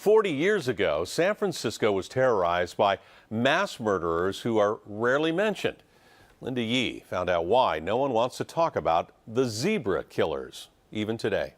40 years ago, San Francisco was terrorized by mass murderers who are rarely mentioned. Linda Yee found out why no one wants to talk about the zebra killers, even today.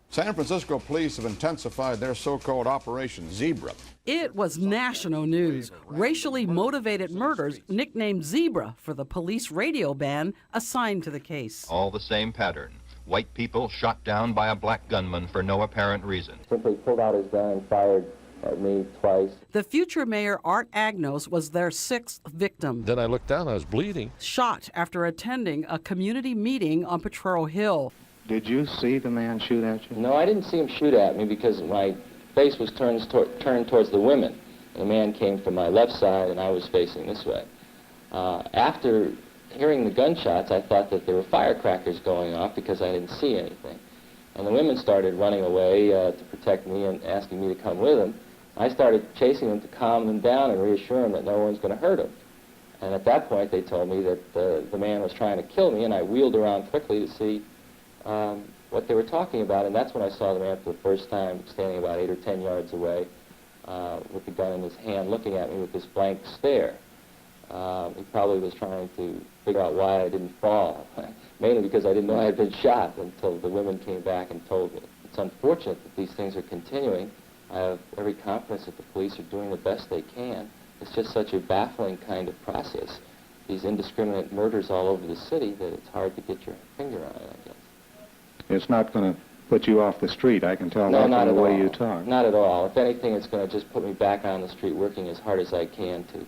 San Francisco police have intensified their so-called Operation Zebra. It was national news. Racially motivated murders, nicknamed Zebra for the police radio band assigned to the case. All the same pattern. White people shot down by a black gunman for no apparent reason. Simply pulled out his gun and fired at me twice. The future mayor, Art Agnos, was their sixth victim. Then I looked down, I was bleeding. Shot after attending a community meeting on Potrero Hill. Did you see the man shoot at you? No, I didn't see him shoot at me because my face was turned towards the women. The man came from my left side and I was facing this way. After hearing the gunshots, I thought that there were firecrackers going off because I didn't see anything. And the women started running away to protect me and asking me to come with them. I started chasing them to calm them down and reassure them that no one's going to hurt them. And at that point, they told me that the man was trying to kill me, and I wheeled around quickly to see what they were talking about. And that's when I saw the man for the first time, standing about 8 or 10 yards away with the gun in his hand, looking at me with this blank stare. He probably was trying to figure out why I didn't fall, mainly because I didn't know I had been shot until the women came back and told me. It's unfortunate that these things are continuing. I have every confidence that the police are doing the best they can. It's just such a baffling kind of process. These indiscriminate murders all over the city that it's hard to get your finger on it, I guess. It's not going to put you off the street, I can tell No, that not from the at way all. you talk. Not at all. If anything, it's going to just put me back on the street working as hard as I can to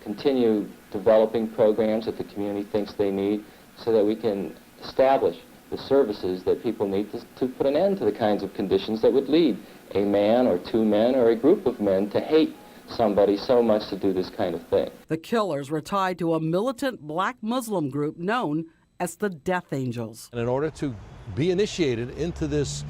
continue developing programs that the community thinks they need so that we can establish the services that people need to put an end to the kinds of conditions that would lead a man or two men or a group of men to hate somebody so much to do this kind of thing. The killers were tied to a militant black Muslim group known as the Death Angels. And in order to be initiated into this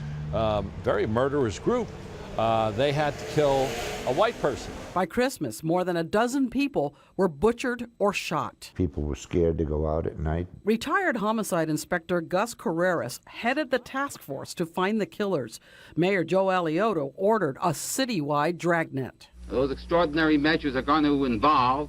very murderous group, they had to kill a white person. By Christmas, more than a dozen people were butchered or shot. People were scared to go out at night. Retired homicide inspector Gus Carreras headed the task force to find the killers. Mayor Joe Alioto ordered a citywide dragnet. Those extraordinary measures are going to involve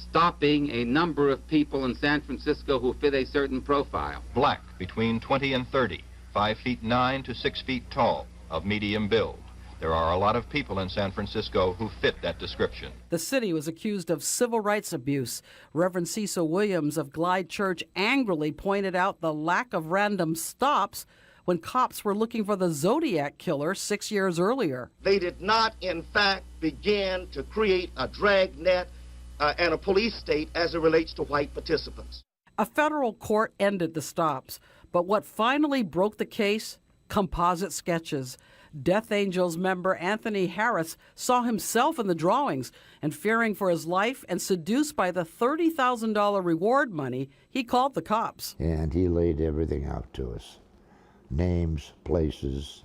stopping a number of people in San Francisco who fit a certain profile. Black between 20 and 30, 5'9" to 6 feet tall, of medium build. There are a lot of people in San Francisco who fit that description. The city was accused of civil rights abuse. Reverend Cecil Williams of Glide Church angrily pointed out the lack of random stops when cops were looking for the Zodiac killer 6 years earlier. They did not, in fact, begin to create a dragnet and a police state as it relates to white participants. A federal court ended the stops, but what finally broke the case? Composite sketches. Death Angels member Anthony Harris saw himself in the drawings, and fearing for his life and seduced by the $30,000 reward money, he called the cops. And he laid everything out to us. Names, places,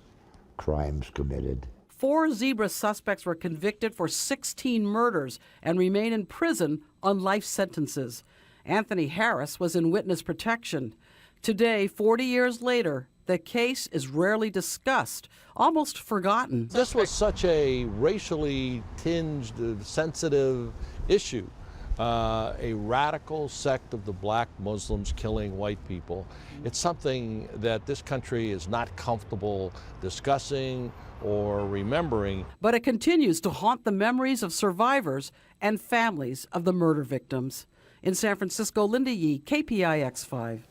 crimes committed. 4 Zebra suspects were convicted for 16 murders and remain in prison on life sentences. Anthony Harris was in witness protection. Today, 40 years later, the case is rarely discussed, almost forgotten. This was such a racially tinged, sensitive issue. A radical sect of the black Muslims killing white people. It's something that this country is not comfortable discussing or remembering. But it continues to haunt the memories of survivors and families of the murder victims. In San Francisco, Linda Yee, KPIX 5.